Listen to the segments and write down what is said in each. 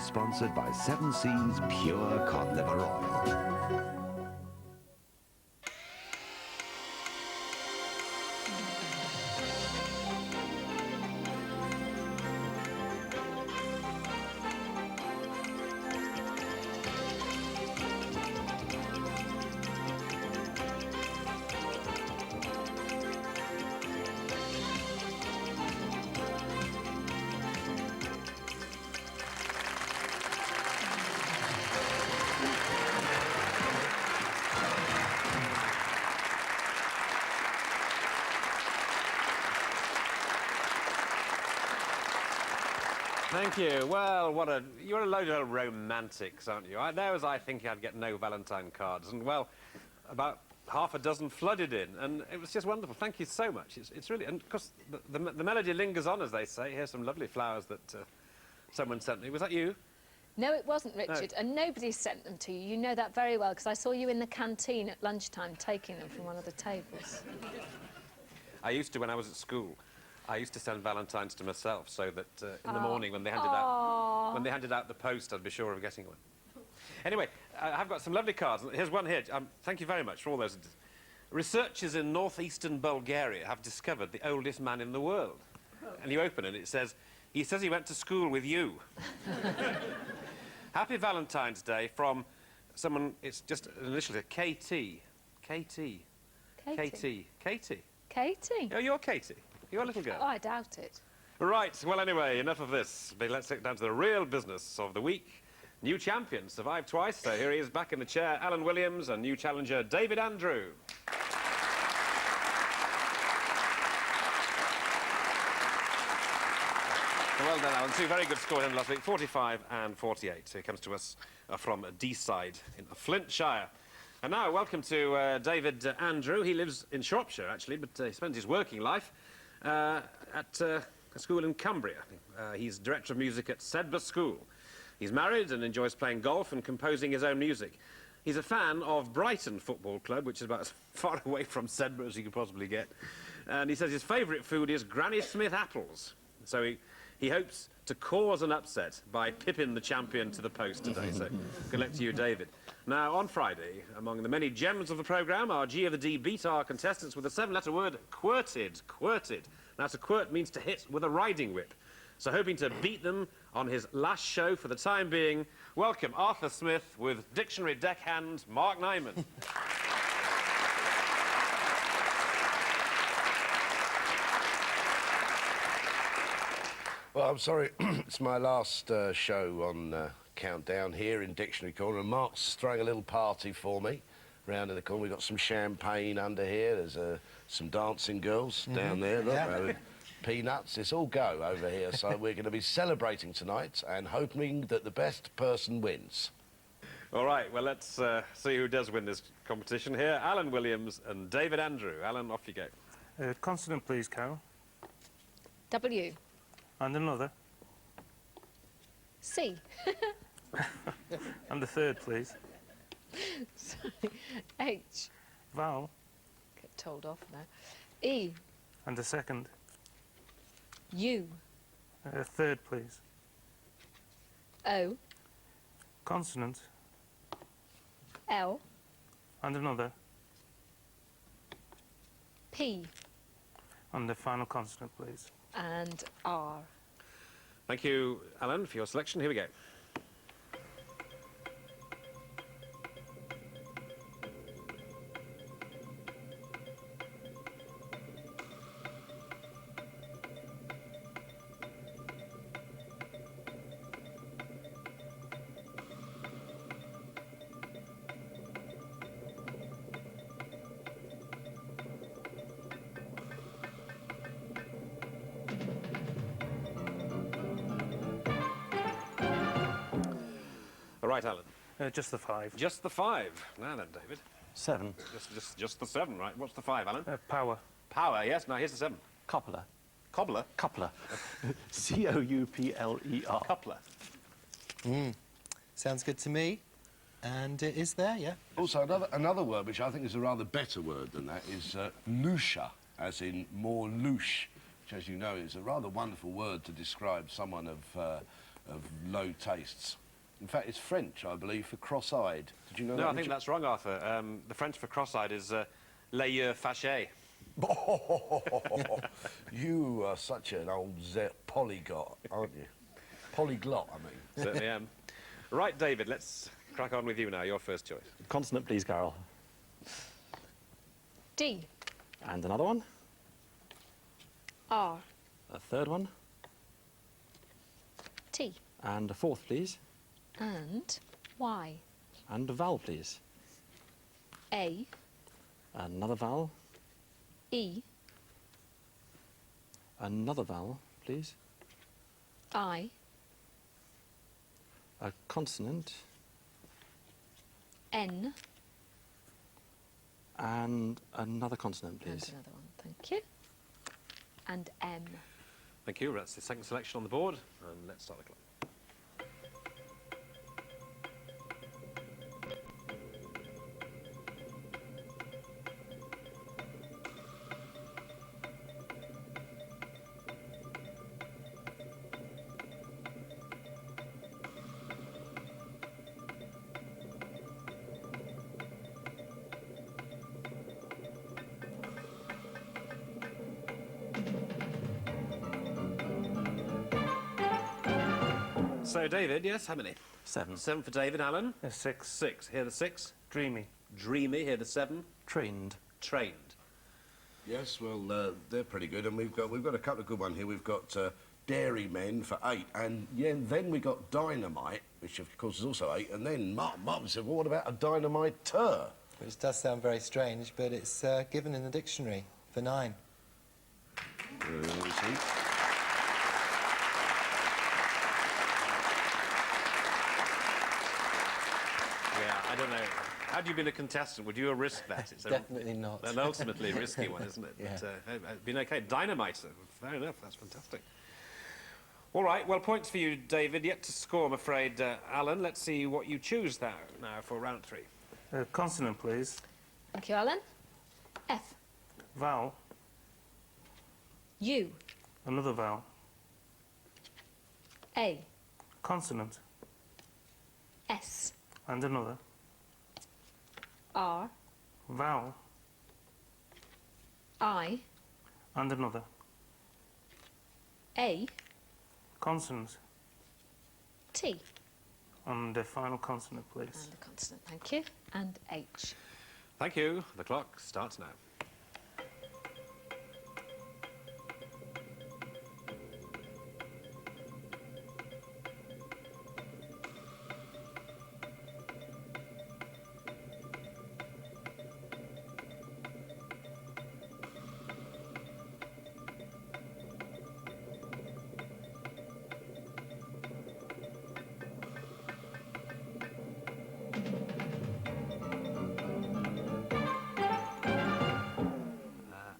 is sponsored by 7 Seas Pure Cod Liver Oil. Thank you. Well, you're a load of romantics, aren't you? There was I think I'd get no Valentine cards, and well, about half a dozen flooded in, and it was just wonderful. Thank you so much. It's really, and of course, the melody lingers on, as they say. Here's some lovely flowers that someone sent me. Was that you? No, it wasn't, Richard, and nobody sent them to you. You know that very well, because I saw you in the canteen at lunchtime taking them from one of the tables. I used to when I was at school. I used to send Valentines to myself, so that in the morning when they handed out the post, I'd be sure of getting one. Anyway, I've got some lovely cards. Here's one here. Thank you very much for all those. Researchers in northeastern Bulgaria have discovered the oldest man in the world. And you open it, and it says, he says he went to school with you. Happy Valentine's Day from someone, it's just an initial, KT. KT. Katie. Katie. Katie? Oh, you're Katie. You're a little girl. Oh, I doubt it. Right, well, anyway, enough of this. But let's get down to the real business of the week. New champion, survived twice, so here he is back in the chair, Alan Williams, and new challenger, David Andrew. Well done, Alan. Two very good scores in last week, 45 and 48. He comes to us from Deeside in Flintshire. And now, welcome to David Andrew. He lives in Shropshire, actually, but he spends his working life at a school in Cumbria. He's director of music at Sedbergh School. He's married and enjoys playing golf and composing his own music. He's a fan of Brighton Football Club, which is about as far away from Sedbergh as you could possibly get. And he says his favourite food is Granny Smith apples. So he hopes to cause an upset by pipping the champion to the post today. So good luck to you, David. Now, on Friday, among the many gems of the programme, our G of the D beat our contestants with the 7-letter word quirted. Quirted. Now, to quirt means to hit with a riding whip. So hoping to beat them on his last show for the time being, welcome Arthur Smith with dictionary deckhand Mark Nyman. Well, I'm sorry, it's my last show on Countdown here in Dictionary Corner, and Mark's throwing a little party for me round in the corner. We've got some champagne under here, there's some dancing girls down there, look, peanuts, it's all go over here, so we're going to be celebrating tonight and hoping that the best person wins. All right, well, let's see who does win this competition here. Alan Williams and David Andrew. Alan, off you go. Consonant, please, Carol. W. And another. C. And the third, please. Sorry. H. Vowel. Get told off now. E. And the second. U. Third, please. O. Consonant. L. And another. P. And the final consonant, please. And R. Thank you, Alan, for your selection. Here we go. All right, Alan. Just the 5. Just the 5. Now then, David. 7. Just the 7, right? What's the 5, Alan? Power. Power, yes. Now, here's the 7. Coupler. Cobbler? Coupler. C-O-U-P-L-E-R. Coupler. Sounds good to me. And it is there, yeah. Also, another word, which I think is a rather better word than that, is louche, as in more louche, which, as you know, is a rather wonderful word to describe someone of of low tastes. In fact, it's French, I believe, for cross-eyed. Did you know that? No, I think that's wrong, Arthur. The French for cross-eyed is les yeux fâchés. You are such an old polyglot, aren't you? Polyglot, I mean. Certainly am. Right, David, let's crack on with you now. Your first choice. Consonant, please, Carol. D. And another one. R. A third one. T. And a fourth, please. And Y. And a vowel, please. A. Another vowel. E. Another vowel, please. I. A consonant. N. And another consonant, please. And another one, thank you. And M. Thank you. That's the second selection on the board. And let's start the clock. So, David, yes, how many? 7. 7 for David. Alan? A 6. 6. Here the 6. Dreamy. Dreamy. Here the 7. Trained. Trained. Yes, well, they're pretty good, and we've got a couple of good ones here. We've got Dairymen for 8, and yeah, then we got Dynamite, which of course is also 8, and then Martin said, well, what about a Dynamiter? Which does sound very strange, but it's given in the dictionary for 9. See? Yeah, I don't know. Had you been a contestant, would you have risked that? It's Definitely not. an ultimately risky one, isn't it? Yeah. But it'd been okay. Dynamite, fair enough. That's fantastic. All right, well, points for you, David. Yet to score, I'm afraid. Alan, let's see what you choose now for round 3. A consonant, please. Thank you, Alan. F. Vowel. U. Another vowel. A. Consonant. S. And another. R. Vowel. I. And another. A. Consonant. T. And the final consonant, please. And a consonant, thank you. And H. Thank you. The clock starts now.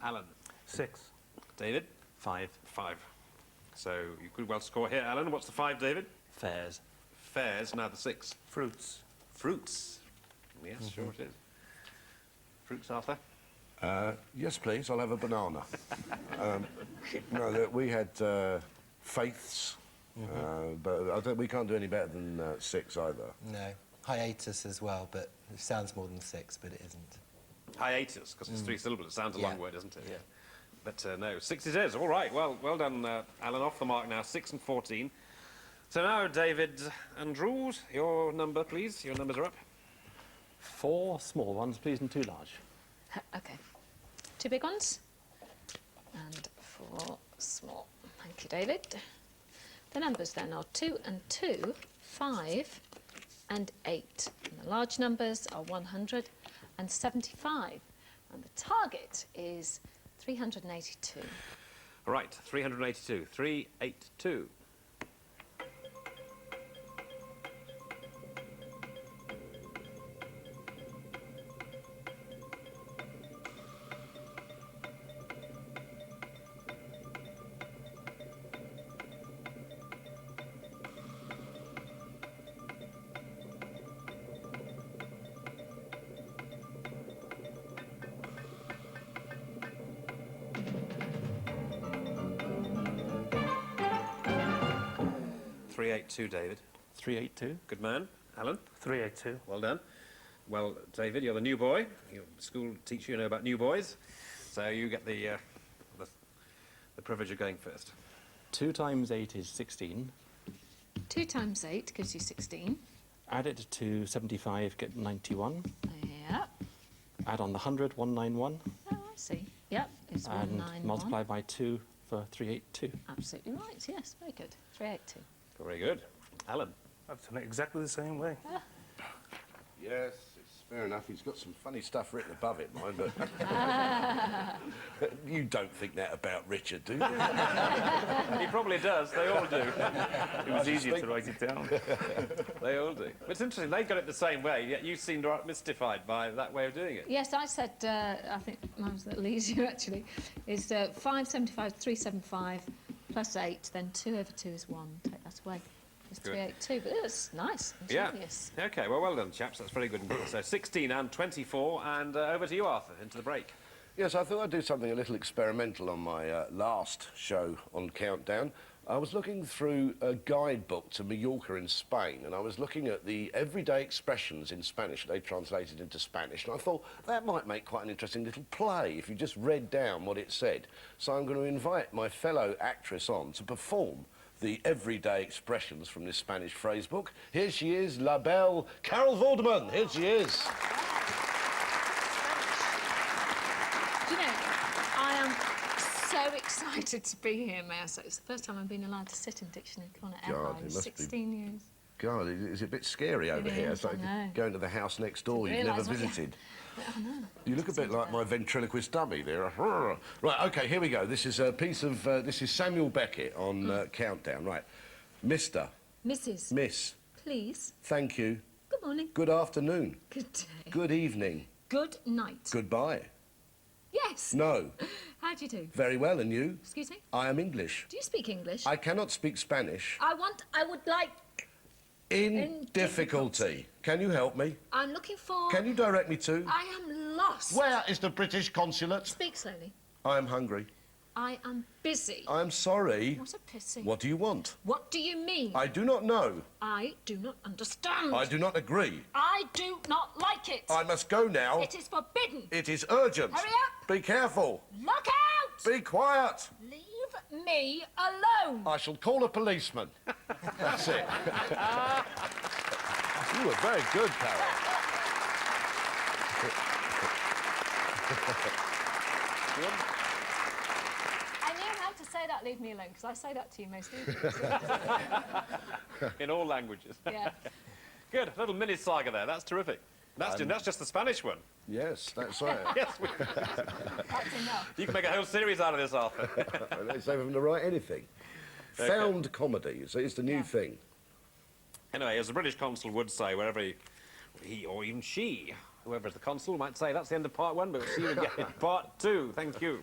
Alan. 6. David? 5. 5. So you could well score here, Alan. What's the 5, David? Fairs. Fairs, now the 6. Fruits. Fruits. Yes, sure it is. Fruits, Arthur? Yes, please, I'll have a banana. We had Faiths, but we can't do any better than 6 either. No. Hiatus as well, but it sounds more than 6, but it isn't. Hiatus, because it's 3 syllables. It sounds a long Yeah. word, doesn't it? Yeah. But no, 6 it is. All right, well done, Alan. Off the mark now, 6 and 14. So now, David Andrews, your number, please. Your numbers are up. 4 small ones, please, and 2 large. Okay. 2 big ones. And 4 small. Thank you, David. The numbers then are 2 and 2, 5 and 8. And the large numbers are 175. And the target is 382. All right, 382. 382. 382, David. 382. Good man. Alan? 382. Well done. Well, David, you're the new boy. Your school teacher, you know about new boys. So you get the privilege of going first. 2 times 8 is 16. 2 times 8 gives you 16. Add it to 75, get 91. Yep. Add on the 100, 191. Oh, I see. Yep, it's And 191. multiply by 2 for 382. Absolutely right, yes, very good. 382. Very good. Alan? I've done it exactly the same way. Yes, it's fair enough. He's got some funny stuff written above it, mind, but... You don't think that about Richard, do you? He probably does. They all do. It was easier to write it down. They all do. But it's interesting. They got it the same way, yet you seemed mystified by that way of doing it. Yes, I said, I think mine was a little easier actually, is 575, 375 plus 8, then 2 over 2 is 1. Take that away. It's Good. 382, but it's nice. Yeah. Ingenious. OK, well done, chaps. That's very good. So 16 and 24, and over to you, Arthur, into the break. Yes, I thought I'd do something a little experimental on my last show on Countdown. I was looking through a guidebook to Mallorca in Spain, and I was looking at the everyday expressions in Spanish they translated into Spanish, and I thought that might make quite an interesting little play if you just read down what it said. So I'm going to invite my fellow actress on to perform the everyday expressions from this Spanish phrase book. Here she is, La Belle Carol Vorderman. Here she is. Do you know, I am so excited to be here, may I say. It's the first time I've been allowed to sit in Dictionary Corner ever. God, in it must be 16 years. God, it's a bit scary over It here. is, It's like I know. going to the house next door To you've never realise what you- visited. I know. You look a bit like my ventriloquist dummy there. Right, OK, here we go. This is a piece of... this is Samuel Beckett on Countdown. Right. Mr. Mrs. Miss. Please. Thank you. Good morning. Good afternoon. Good day. Good evening. Good night. Goodbye. Yes. No. How do you do? Very well, and you? Excuse me? I am English. Do you speak English? I cannot speak Spanish. I would like... In difficulty. Can you help me? I'm looking for... Can you direct me to? I am lost. Where is the British consulate? Speak slowly. I am hungry. I am busy. I am sorry. What a pity. What do you want? What do you mean? I do not know. I do not understand. I do not agree. I do not like it. I must go now. It is forbidden. It is urgent. Hurry up. Be careful. Look out! Be quiet. Leave me alone. I shall call a policeman. That's it. You were very good, Carol. I knew how to say that, leave me alone, because I say that to you most evenings. In all languages. Yeah. Good. A little mini saga there. That's terrific. That's just the Spanish one. Yes, that's right. Yes, That's enough. you can make a whole series out of this, Arthur. They say for them to write anything. Found comedy. So it's the new thing. Anyway, as the British consul would say, wherever he or even she, whoever is the consul, might say, that's the end of part 1, but we'll see you again in part 2. Thank you.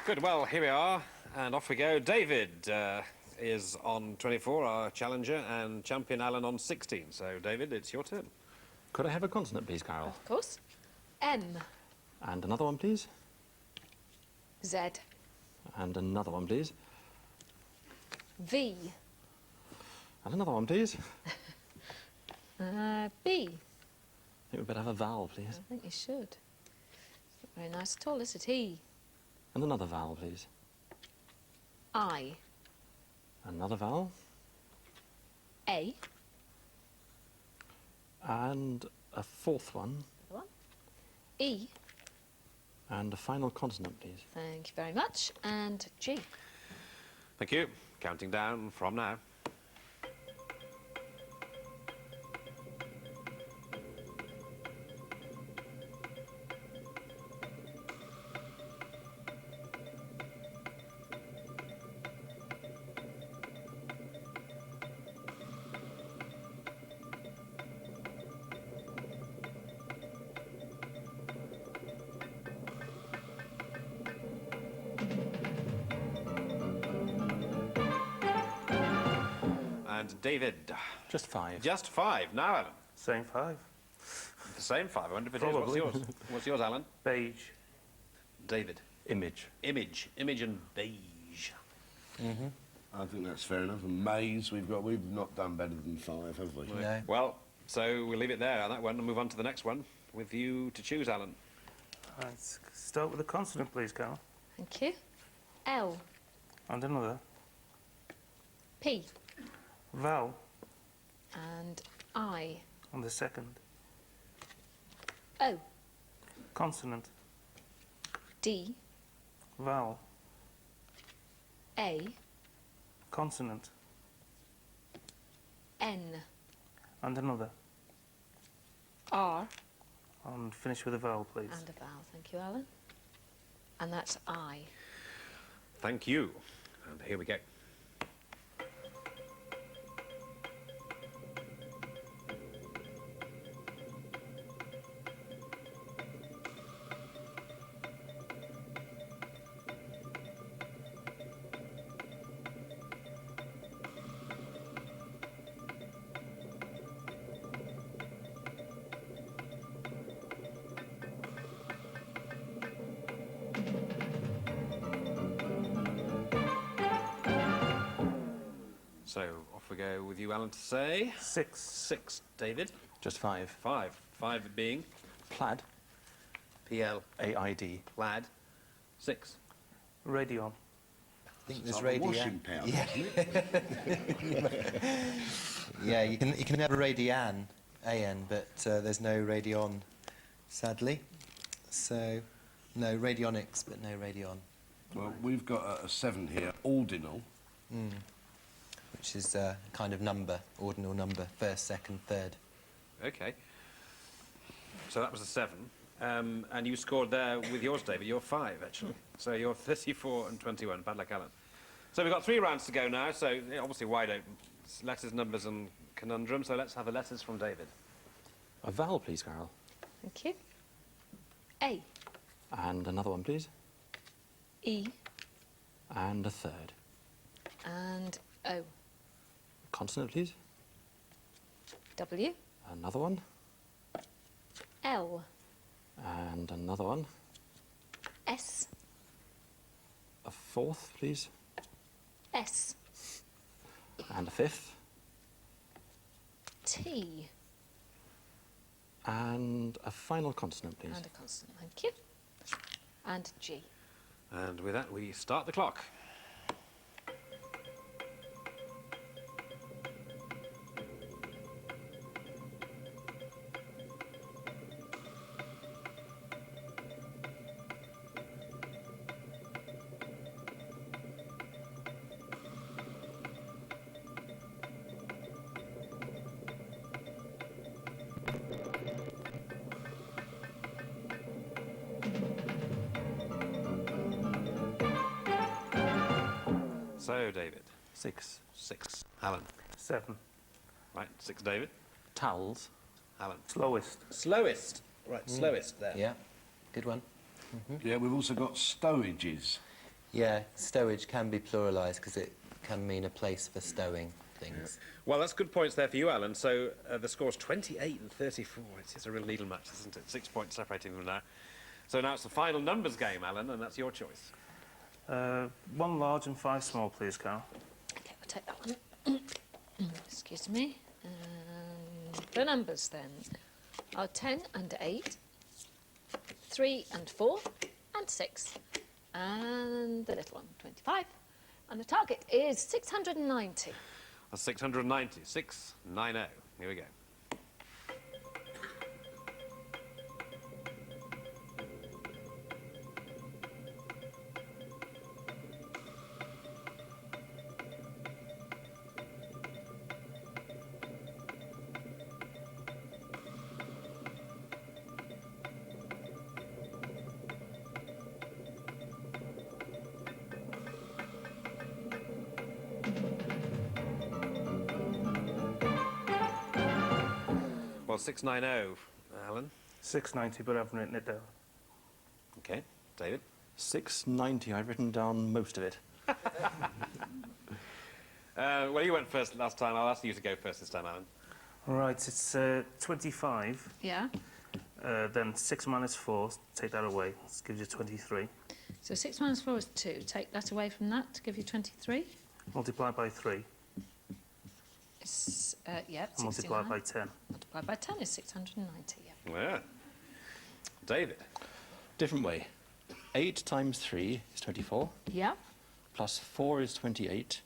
Good, well, here we are, and off we go. David is on 24, our challenger, and champion Alan on 16. So, David, it's your turn. Could I have a consonant, please, Carol? Of course. M. And another one, please. Z. And another one, please. V. And another one, please. B. I think we better have a vowel, please. I think you should. It's not very nice at all, is it? E. And another vowel, please. I. Another vowel. A. And a fourth one. Another one. E. And a final consonant, please. Thank you very much. And G. Thank you. Counting down from now. David. Just 5. Just 5. Now, Alan. Same 5. The same 5. I wonder if it is. What's Probably. yours? What's yours, Alan? Beige. David. Image. Image. Image and beige. I think that's fair enough. And maze, we've not done better than 5, have we? No. Well, so we'll leave it there on that one and move on to the next one with you to choose, Alan. Let's start with a consonant, please, Carol. Thank you. L, And another. P, Vowel and I, on the second. O, Consonant. D, Vowel. A, Consonant. N, And another. R, And finish with a vowel, please. and a vowel. Thank you, Alan. And that's I. Thank you. And here we go. So off we go with you, Alan, to say 6. 6. David. Just 5. 5. 5 being Plaid. PL. AID. Plaid. 6. Radion. I think It's there's like a radian. washing powder, Yeah. isn't it? Yeah, you can have a radian, AN, but there's no radion, sadly. So, no radionics, but no radion, Well, we've got a 7 here, ordinal. which is a kind of number, ordinal number, first, second, third. Okay. So that was a 7. And you scored there with yours, David. You're 5, actually. So you're 34 and 21. Bad luck, Alan. So we've got 3 rounds to go now, so obviously wide open. It's letters, numbers and conundrum. So let's have the letters from David. A vowel, please, Carol. Thank you. A, And another one, please. E, And a third. and O. Consonant, please. W, Another one. L, And another one. S, A fourth, please. S, And a fifth. T, And a final consonant, please. and a consonant. Thank you. And G. And with that, we start the clock. So, David. 6. 6. Alan. 7. Right, 6, David. Towels. Alan. Slowest. Slowest. Right, slowest there. Yeah, good one. Yeah, we've also got stowages. Yeah, stowage can be pluralised because it can mean a place for stowing things. Well, that's good points there for you, Alan. So the score's 28 and 34. It's a real needle match, isn't it? 6 points separating them now. So now it's the final numbers game, Alan, and that's your choice. 1 large and 5 small, please, Carol. Okay, we'll take that one. Excuse me. And the numbers then are 10 and 8, 3 and 4, and 6. And the little one, 25. And the target is 690. That's 690. 690. Here we go. Well, 690, Alan. 690, but I haven't written it down. Okay, David. 690. I've written down most of it. Well, you went first last time. I'll ask you to go first this time, Alan. Right, it's 25. Yeah. Then 6 minus 4, take that away. This gives you 23. So 6 minus 4 is 2. Take that away from that to give you 23. Multiply by 3. It's, yeah, And multiply 69. by 10. Multiplied by 10 is 690, yeah. Yeah. David. Different way. 8 times 3 is 24, Yeah. plus 4 is 28,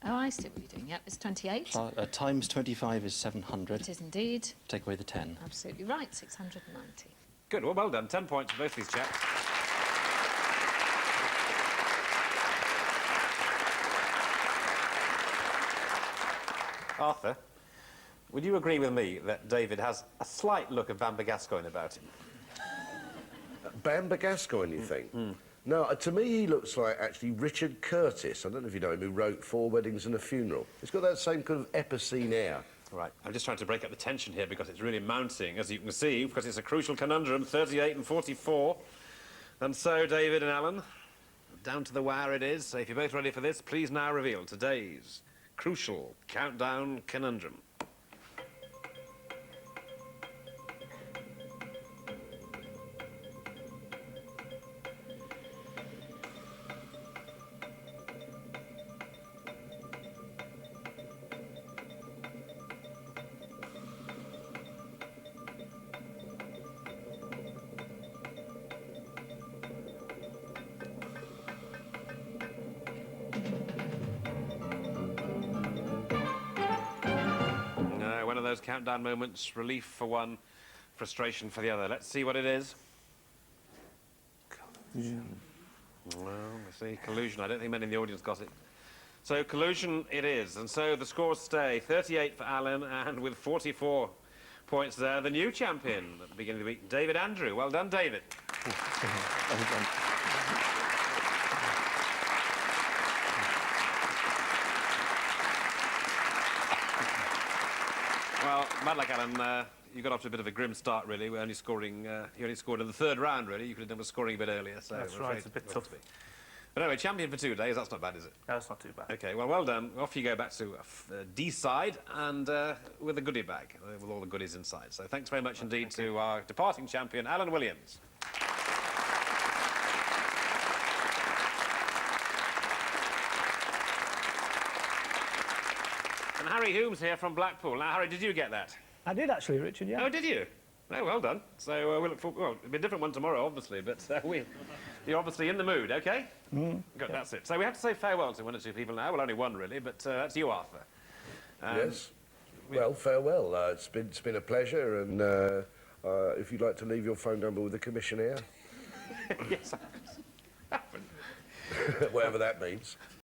Oh, I see what you're doing. Yep, it's 28. times 25 is It 700. is indeed. Take away the 10. Absolutely right, 690. Good. Well done. 10 points for both these chaps. Arthur, would you agree with me that David has a slight look of Bamber Gascoigne about him? Bamber Gascoigne, you think? No, to me he looks like actually Richard Curtis. I don't know if you know him, who wrote 4 Weddings and a Funeral. He's got that same kind of epicene air. Right. I'm just trying to break up the tension here because it's really mounting, as you can see, because it's a crucial conundrum, 38 and 44. And so, David and Alan, down to the wire it is. So if you're both ready for this, please now reveal today's crucial countdown conundrum. One of those countdown moments, relief for one, frustration for the other. Let's see what it is. Well, let's see, collusion. I don't think many in the audience got it. So, collusion it is. And so the scores stay 38 for Alan, and with 44 points there, the new champion at the beginning of the week, David Andrew. Well done, David. Well, bad luck, Alan. You got off to a bit of a grim start, really. We're only scoring. You only scored in the 3rd round, really. You could have done with scoring a bit earlier. So That's I'm right, afraid it's a bit it was tough. to be. But anyway, champion for 2 days. That's not bad, is it? That's not too bad. Okay. Well done. Off you go back to D side and with a goodie bag with all the goodies inside. So thanks very much indeed to our departing champion, Alan Williams. And Harry Humes here from Blackpool. Now, Harry, did you get that? I did actually, Richard, yeah. Oh, did you? Oh, well done. So we'll look forward. Well, it'll be a different one tomorrow, obviously, but you're obviously in the mood, okay? Good, that's it. So we have to say farewell to 1 or 2 people now. Well, only one, really, but that's you, Arthur. Yes. Well, farewell. It's been a pleasure, and if you'd like to leave your phone number with the commissionaire, Yes. whatever that means.